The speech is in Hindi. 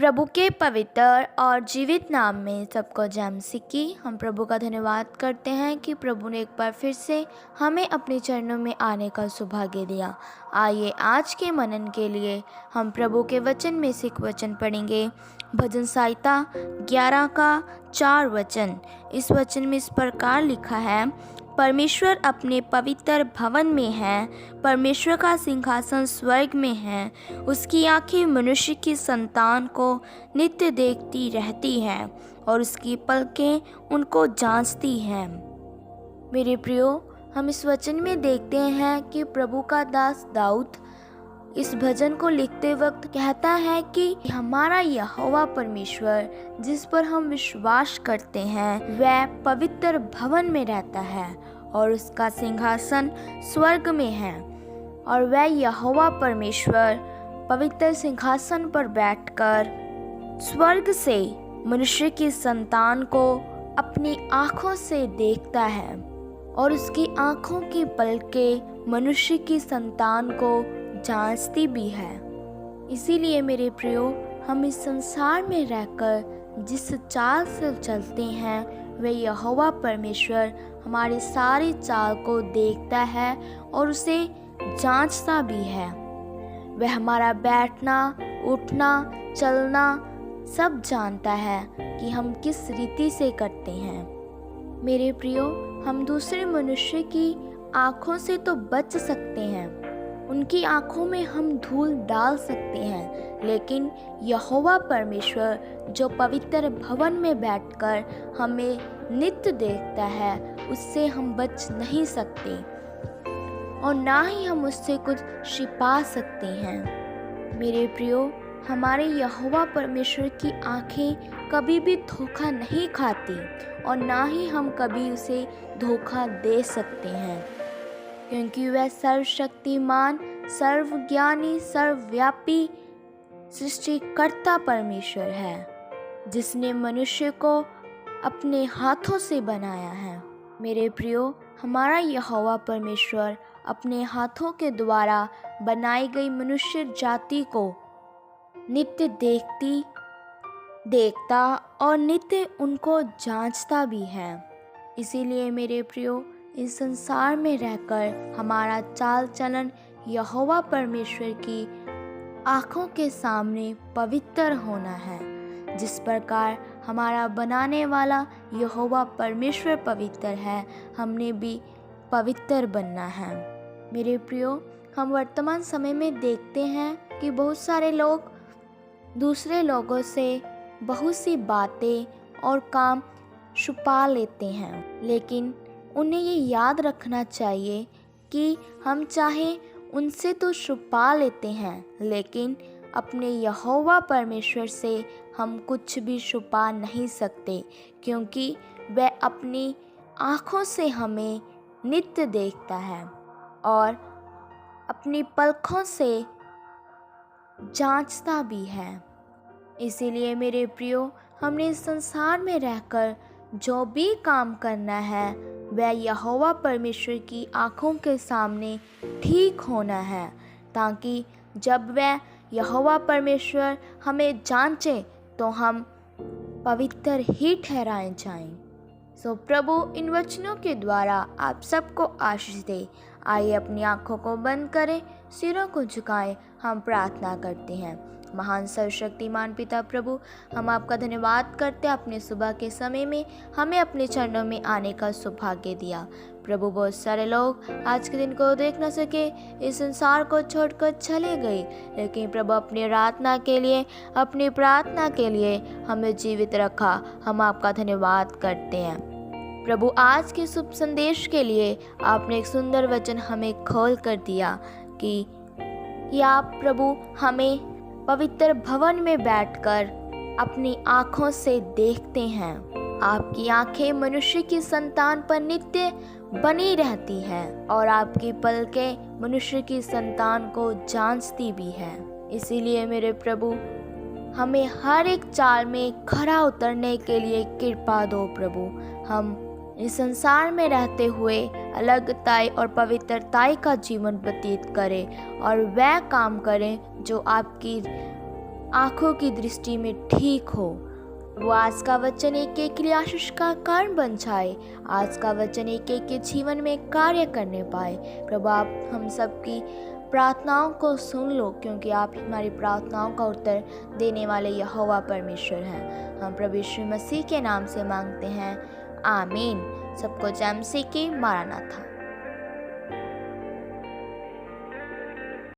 प्रभु के पवित्र और जीवित नाम में सबको जय मसीह की। हम प्रभु का धन्यवाद करते हैं कि प्रभु ने एक बार फिर से हमें अपने चरणों में आने का सौभाग्य दिया। आइए आज के मनन के लिए हम प्रभु के वचन में से एक वचन पढ़ेंगे। भजन संहिता 11 का 4 वचन। इस वचन में इस प्रकार लिखा है, परमेश्वर अपने पवित्र भवन में है, परमेश्वर का सिंहासन स्वर्ग में है, उसकी आंखें मनुष्य की संतान को नित्य देखती रहती हैं और उसकी पलकें उनको जांचती हैं। मेरे प्रियो, हम इस वचन में देखते हैं कि प्रभु का दास दाऊद इस भजन को लिखते वक्त कहता है कि हमारा यहोवा परमेश्वर जिस पर हम विश्वास करते हैं वह पवित्र भवन में रहता है और उसका सिंहासन स्वर्ग में है। और वह यहोवा परमेश्वर पवित्र सिंहासन पर बैठकर स्वर्ग से मनुष्य की संतान को अपनी आँखों से देखता है और उसकी आँखों की पलकें मनुष्य की संतान को जांचती भी है। इसीलिए मेरे प्रियो, हम इस संसार में रहकर जिस चाल से चलते हैं वह यहोवा परमेश्वर हमारे सारे चाल को देखता है और उसे जांचता भी है। वह हमारा बैठना, उठना, चलना सब जानता है कि हम किस रीति से करते हैं। मेरे प्रियो, हम दूसरे मनुष्य की आँखों से तो बच सकते हैं, उनकी आँखों में हम धूल डाल सकते हैं, लेकिन यहोवा परमेश्वर जो पवित्र भवन में बैठकर हमें नित्य देखता है उससे हम बच नहीं सकते और ना ही हम उससे कुछ छिपा सकते हैं। मेरे प्रियो, हमारे यहोवा परमेश्वर की आँखें कभी भी धोखा नहीं खाती और ना ही हम कभी उसे धोखा दे सकते हैं, क्योंकि वह सर्वशक्तिमान, सर्वज्ञानी, सर्वव्यापी सृष्टिकर्ता परमेश्वर है जिसने मनुष्य को अपने हाथों से बनाया है। मेरे प्रियो, हमारा यहोवा परमेश्वर अपने हाथों के द्वारा बनाई गई मनुष्य जाति को नित्य देखता और नित्य उनको जांचता भी है। इसीलिए मेरे प्रियो, इस संसार में रहकर हमारा चाल चलन यहोवा परमेश्वर की आँखों के सामने पवित्र होना है। जिस प्रकार हमारा बनाने वाला यहोवा परमेश्वर पवित्र है, हमने भी पवित्र बनना है। मेरे प्रियो, हम वर्तमान समय में देखते हैं कि बहुत सारे लोग दूसरे लोगों से बहुत सी बातें और काम छुपा लेते हैं, लेकिन उन्हें ये याद रखना चाहिए कि हम चाहे उनसे तो छुपा लेते हैं, लेकिन अपने यहोवा परमेश्वर से हम कुछ भी छुपा नहीं सकते, क्योंकि वह अपनी आँखों से हमें नित्य देखता है और अपनी पलकों से जांचता भी है। इसीलिए मेरे प्रियो, हमने इस संसार में रहकर जो भी काम करना है वह यहोवा परमेश्वर की आँखों के सामने ठीक होना है, ताकि जब वह यहोवा परमेश्वर हमें जांचे तो हम पवित्र ही ठहराए जाएं। सो प्रभु इन वचनों के द्वारा आप सबको आशीष दे। आइए अपनी आँखों को बंद करें, सिरों को झुकाएं, हम प्रार्थना करते हैं। महान सर्वशक्तिमान पिता प्रभु, हम आपका धन्यवाद करते हैं, अपने सुबह के समय में हमें अपने चरणों में आने का सौभाग्य दिया। प्रभु, बहुत सारे लोग आज के दिन को देख न सके, इस संसार को छोड़कर चले गए, लेकिन प्रभु अपनी अपनी प्रार्थना के लिए हमें जीवित रखा। हम आपका धन्यवाद करते हैं। प्रभु, आज के शुभ संदेश के लिए आपने एक सुंदर वचन हमें खोल कर दिया कि आप प्रभु हमें पवित्र भवन में बैठकर अपनी आँखों से देखते हैं। आपकी आँखें मनुष्य की संतान पर नित्य बनी रहती है और आपकी पलकें मनुष्य की संतान को जांचती भी है। इसीलिए मेरे प्रभु, हमें हर एक चाल में खरा उतरने के लिए कृपा दो। प्रभु, हम इस संसार में रहते हुए अलगताई और पवित्रताई का जीवन व्यतीत करें और वह काम करें जो आँखों की दृष्टि में ठीक हो। वो आज का वचन एक एक के लिए आशीष का कारण बन जाए। आज का वचन एक एक के जीवन में कार्य करने पाए। प्रभु आप हम सबकी प्रार्थनाओं को सुन लो, क्योंकि आप हमारी प्रार्थनाओं का उत्तर देने वाले यहोवा परमेश्वर हैं। हम प्रभु यीशु मसीह के नाम से मांगते हैं, आमीन। सबको जय मसीह की। मारानाथा।